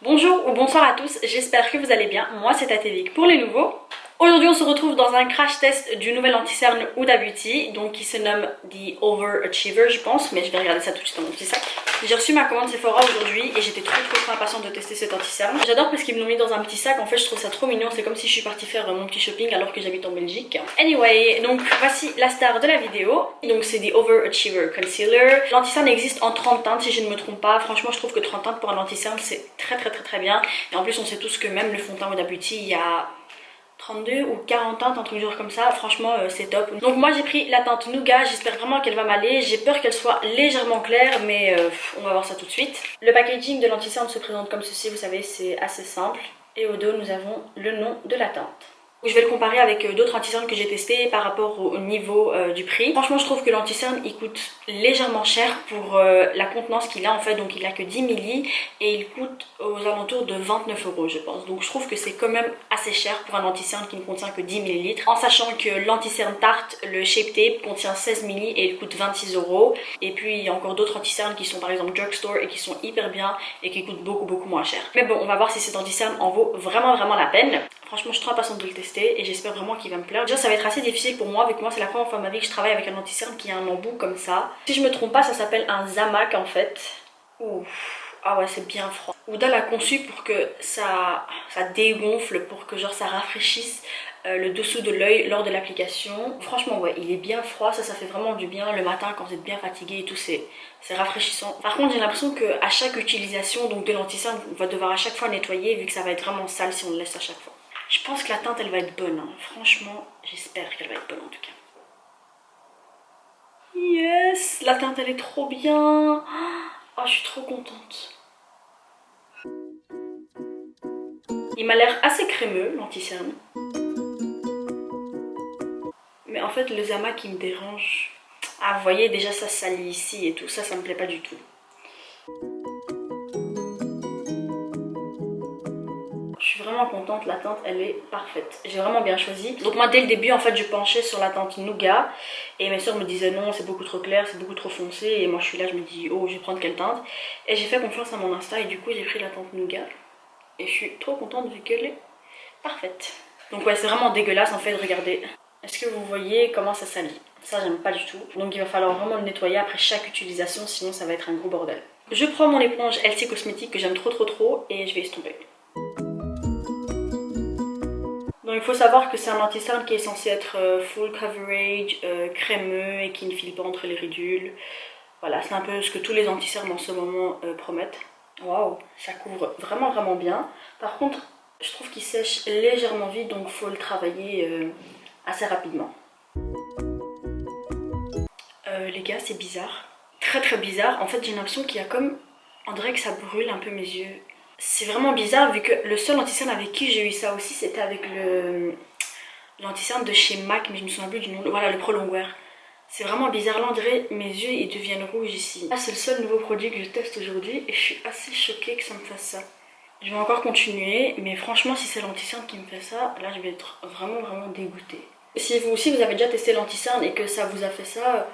Bonjour ou bonsoir à tous, j'espère que vous allez bien. Moi c'est Tatévic pour les nouveaux. Aujourd'hui on se retrouve dans un crash test du nouvel anti-cerne Huda Beauty, donc qui se nomme The Overachiever je pense, mais je vais regarder ça tout de suite dans mon petit sac. J'ai reçu ma commande Sephora aujourd'hui et j'étais trop impatiente de tester cet anti-cerne. J'adore parce qu'ils me l'ont mis dans un petit sac, en fait je trouve ça trop mignon, c'est comme si je suis partie faire mon petit shopping alors que j'habite en Belgique. Anyway, donc voici la star de la vidéo, donc c'est The Overachiever Concealer. L'anti-cerne existe en 30 teintes si je ne me trompe pas, franchement je trouve que 30 teintes pour un anti-cerne c'est très bien. Et en plus on sait tous que même le fond de teint Huda Beauty il y a 32 ou 40 teintes, un truc genre comme ça, franchement c'est top. Donc moi j'ai pris la teinte Nougat, j'espère vraiment qu'elle va m'aller, j'ai peur qu'elle soit légèrement claire mais on va voir ça tout de suite. Le packaging de l'anti-cerne se présente comme ceci, vous savez c'est assez simple. Et au dos nous avons le nom de la teinte. Je vais le comparer avec d'autres anti-cernes que j'ai testé par rapport au niveau du prix. Franchement je trouve que l'anti-cerne il coûte légèrement cher pour la contenance qu'il a en fait. Donc il a que 10 ml et il coûte aux alentours de 29 € je pense. Donc je trouve que c'est quand même assez cher pour un anti-cerne qui ne contient que 10 ml. En sachant que l'anti-cerne Tarte, le Shape Tape contient 16 ml et il coûte 26 €. Et puis il y a encore d'autres anti-cernes qui sont par exemple drugstore et qui sont hyper bien et qui coûtent beaucoup moins cher. Mais bon on va voir si cet anti-cerne en vaut vraiment la peine. Franchement je suis trop impatiente de le tester et j'espère vraiment qu'il va me plaire. Déjà ça va être assez difficile pour moi vu que moi c'est la première fois de ma vie que je travaille avec un anti-cerne qui a un embout comme ça. Si je me trompe pas ça s'appelle un Zamac en fait. Ouh. Ah ouais c'est bien froid. Huda l'a conçu pour que ça dégonfle, pour que genre ça rafraîchisse le dessous de l'œil lors de l'application. Franchement ouais il est bien froid, ça fait vraiment du bien le matin quand vous êtes bien fatigué et tout, c'est rafraîchissant. Par contre j'ai l'impression qu'à chaque utilisation donc de l'anti-cerne on va devoir à chaque fois nettoyer vu que ça va être vraiment sale si on le laisse à chaque fois. Je pense que la teinte elle va être bonne, hein. Franchement j'espère qu'elle va être bonne en tout cas. Yes, la teinte elle est trop bien. Oh je suis trop contente. Il m'a l'air assez crémeux l'anti-cerne. Mais en fait le Zamac qui me dérange. Ah vous voyez déjà ça salit ici et tout, ça me plaît pas du tout. Je suis vraiment contente, la teinte elle est parfaite. J'ai vraiment bien choisi. Donc moi dès le début en fait je penchais sur la teinte Nougat. Et mes soeurs me disaient non c'est beaucoup trop clair, c'est beaucoup trop foncé. Et moi je suis là je me dis oh je vais prendre quelle teinte. Et j'ai fait confiance à mon Insta et du coup j'ai pris la teinte Nougat. Et je suis trop contente vu qu'elle est parfaite. Donc ouais c'est vraiment dégueulasse en fait, regardez. Est-ce que vous voyez comment ça salit? Ça j'aime pas du tout. Donc il va falloir vraiment le nettoyer après chaque utilisation sinon ça va être un gros bordel. Je prends mon éponge LC Cosmétique que j'aime trop et je vais estomper. Donc il faut savoir que c'est un anti-cerne qui est censé être full coverage, crémeux et qui ne file pas entre les ridules. Voilà, c'est un peu ce que tous les anti-cernes en ce moment promettent. Waouh, ça couvre vraiment bien. Par contre, je trouve qu'il sèche légèrement vite, donc il faut le travailler assez rapidement. Les gars, c'est bizarre. Très bizarre. En fait, j'ai l'impression qu'il y a comme... On dirait que ça brûle un peu mes yeux. C'est vraiment bizarre vu que le seul anti-cerne avec qui j'ai eu ça aussi c'était avec l'anti-cerne de chez MAC, mais je me souviens plus du nom. Voilà, le Pro Longwear. C'est vraiment bizarre, là on dirait mes yeux ils deviennent rouges ici. Là c'est le seul nouveau produit que je teste aujourd'hui et je suis assez choquée que ça me fasse ça. Je vais encore continuer, mais franchement si c'est l'anti-cerne qui me fait ça, là je vais être vraiment dégoûtée. Si vous aussi vous avez déjà testé l'anti-cerne et que ça vous a fait ça,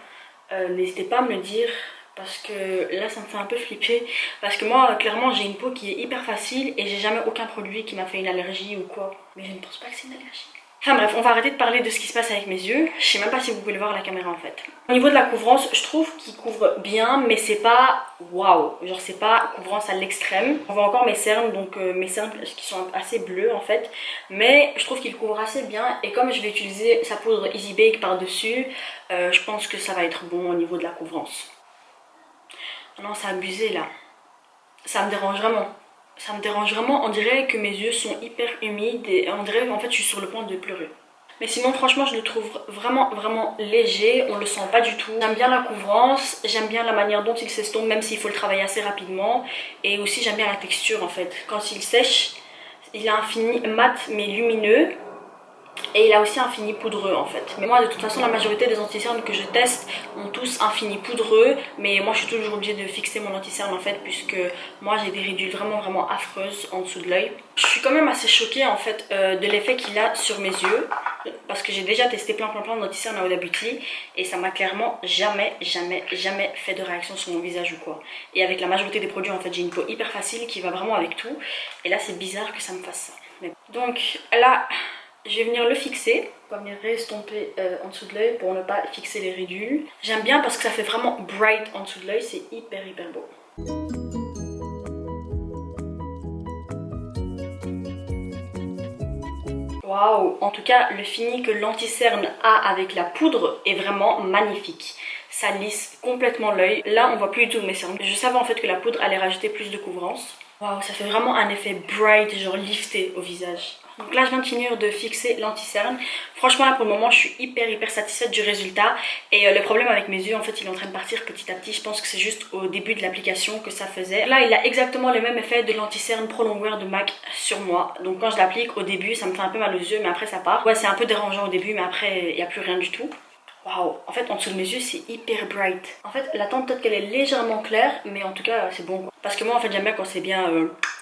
n'hésitez pas à me le dire. Parce que là ça me fait un peu flipper. Parce que moi clairement j'ai une peau qui est hyper facile et j'ai jamais aucun produit qui m'a fait une allergie ou quoi. Mais je ne pense pas que c'est une allergie. Enfin bref, on va arrêter de parler de ce qui se passe avec mes yeux. Je sais même pas si vous pouvez le voir à la caméra en fait. Au niveau de la couvrance, je trouve qu'il couvre bien, mais c'est pas waouh. Genre c'est pas couvrance à l'extrême. On voit encore mes cernes, donc mes cernes qui sont assez bleues en fait. Mais je trouve qu'il couvre assez bien. Et comme je vais utiliser sa poudre Easy Bake par dessus, je pense que ça va être bon au niveau de la couvrance. Non, c'est abusé là. Ça me dérange vraiment. Ça me dérange vraiment. On dirait que mes yeux sont hyper humides et on dirait qu'en fait je suis sur le point de pleurer. Mais sinon franchement je le trouve vraiment léger. On le sent pas du tout. J'aime bien la couvrance. J'aime bien la manière dont il s'estompe même s'il faut le travailler assez rapidement. Et aussi j'aime bien la texture en fait. Quand il sèche, il a un fini mat mais lumineux. Et il a aussi un fini poudreux en fait. Mais moi de toute façon la majorité des anti-cernes que je teste ont tous un fini poudreux. Mais moi je suis toujours obligée de fixer mon anti-cerne en fait, puisque moi j'ai des ridules vraiment affreuses en dessous de l'œil. Je suis quand même assez choquée en fait de l'effet qu'il a sur mes yeux. Parce que j'ai déjà testé plein d'anti-cernes à Huda Beauty. Et ça m'a clairement jamais fait de réaction sur mon visage ou quoi. Et avec la majorité des produits en fait j'ai une peau hyper facile qui va vraiment avec tout. Et là c'est bizarre que ça me fasse ça. Mais... donc là... je vais venir le fixer, on va venir restomper en dessous de l'œil pour ne pas fixer les ridules. J'aime bien parce que ça fait vraiment bright en dessous de l'œil, c'est hyper beau. Waouh! En tout cas, le fini que l'anti-cerne a avec la poudre est vraiment magnifique. Ça lisse complètement l'œil. Là, on voit plus du tout mes cernes. Je savais en fait que la poudre allait rajouter plus de couvrance. Waouh, ça fait vraiment un effet bright, genre lifté au visage. Donc là je viens de finir de fixer l'anti-cerne. Franchement là pour le moment je suis hyper satisfaite du résultat. Et le problème avec mes yeux en fait il est en train de partir petit à petit. Je pense que c'est juste au début de l'application que ça faisait. Là il a exactement le même effet de l'anti-cerne Pro Longwear de MAC sur moi. Donc quand je l'applique au début ça me fait un peu mal aux yeux mais après ça part. Ouais c'est un peu dérangeant au début mais après il n'y a plus rien du tout. Waouh, en fait en dessous de mes yeux c'est hyper bright. En fait la teinte peut-être qu'elle est légèrement claire mais en tout cas c'est bon quoi. Parce que moi en fait j'aime bien quand c'est bien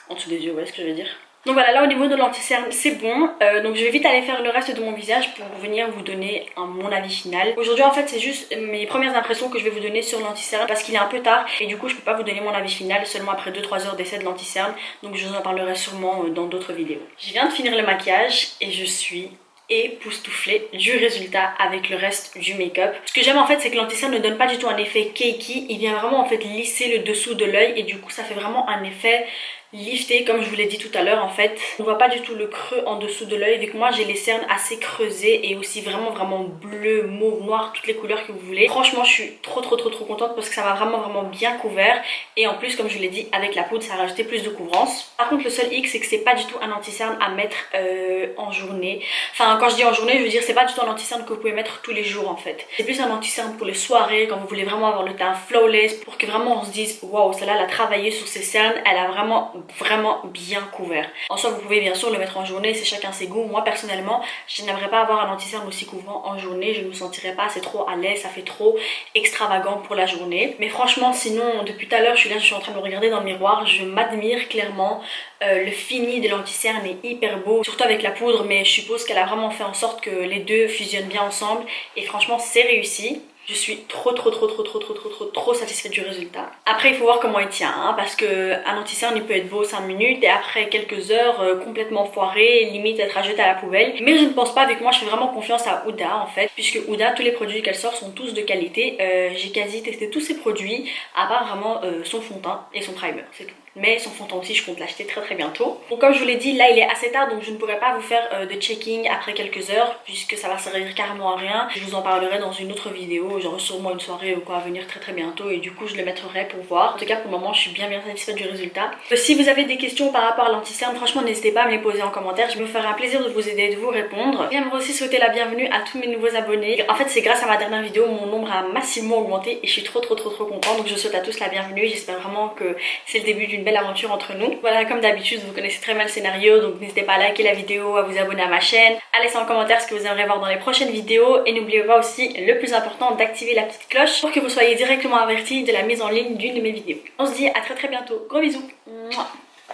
en dessous des yeux, vous voyez ce que je veux dire. Donc voilà, là au niveau de l'anti-cerne c'est bon. Donc je vais vite aller faire le reste de mon visage pour venir vous donner mon avis final. Aujourd'hui en fait c'est juste mes premières impressions que je vais vous donner sur l'anti-cerne parce qu'il est un peu tard et du coup je peux pas vous donner mon avis final seulement après 2-3 heures d'essai de l'anti-cerne. Donc je vous en parlerai sûrement dans d'autres vidéos. Je viens de finir le maquillage et je suis époustouflée du résultat avec le reste du make-up. Ce que j'aime en fait c'est que l'anti-cerne ne donne pas du tout un effet cakey, il vient vraiment en fait lisser le dessous de l'œil et du coup ça fait vraiment un effet lifté comme je vous l'ai dit tout à l'heure en fait. On voit pas du tout le creux en dessous de l'œil vu que moi j'ai les cernes assez creusées et aussi vraiment bleu, mauve, noir, toutes les couleurs que vous voulez. Franchement je suis trop contente parce que ça m'a vraiment bien couvert et en plus comme je vous l'ai dit avec la poudre ça a rajouté plus de couvrance. Par contre le seul hic c'est que c'est pas du tout un anti-cerne à mettre en journée. Enfin quand je dis en journée je veux dire c'est pas du tout un anti-cerne que vous pouvez mettre tous les jours en fait. C'est plus un anti-cerne pour les soirées quand vous voulez vraiment avoir le teint flawless pour que vraiment on se dise waouh celle-là elle a travaillé sur ses cernes, elle a vraiment bien couvert. En soi vous pouvez bien sûr le mettre en journée, c'est chacun ses goûts. Moi personnellement je n'aimerais pas avoir un anti-cerne aussi couvrant en journée, je ne me sentirais pas assez trop à l'aise, ça fait trop extravagant pour la journée. Mais franchement sinon depuis tout à l'heure je suis en train de me regarder dans le miroir, je m'admire clairement. Le fini de l'anti-cerne est hyper beau, surtout avec la poudre, mais je suppose qu'elle a vraiment fait en sorte que les deux fusionnent bien ensemble et franchement c'est réussi. Je suis trop satisfaite du résultat. Après il faut voir comment il tient hein, parce que un anti-cerne il peut être beau 5 minutes et après quelques heures complètement foiré, limite être à jeter à la poubelle. Mais je ne pense pas, avec moi je fais vraiment confiance à Huda en fait, puisque Huda tous les produits qu'elle sort sont tous de qualité. J'ai quasi testé tous ses produits à part vraiment son fond de teint et son primer, c'est tout. Mais son fond de teint aussi je compte l'acheter très bientôt. Donc comme je vous l'ai dit là il est assez tard donc je ne pourrai pas vous faire de checking après quelques heures puisque ça va servir carrément à rien. Je vous en parlerai dans une autre vidéo, j'aurai sûrement une soirée ou quoi à venir très bientôt et du coup je le mettrai pour voir. En tout cas pour le moment je suis bien satisfaite du résultat. Si vous avez des questions par rapport à l'anti-cerne franchement n'hésitez pas à me les poser en commentaire, je me ferai un plaisir de vous aider et de vous répondre. J'aimerais aussi souhaiter la bienvenue à tous mes nouveaux abonnés. En fait c'est grâce à ma dernière vidéo mon nombre a massivement augmenté et je suis trop contente, donc je souhaite à tous la bienvenue. J'espère vraiment que c'est le début d'une belle aventure entre nous. Voilà, comme d'habitude vous connaissez très bien le scénario donc n'hésitez pas à liker la vidéo, à vous abonner à ma chaîne, à laisser en commentaire ce que vous aimeriez voir dans les prochaines vidéos et n'oubliez pas aussi le plus important d'activer la petite cloche pour que vous soyez directement avertis de la mise en ligne d'une de mes vidéos. On se dit à très bientôt, gros bisous. Mouah.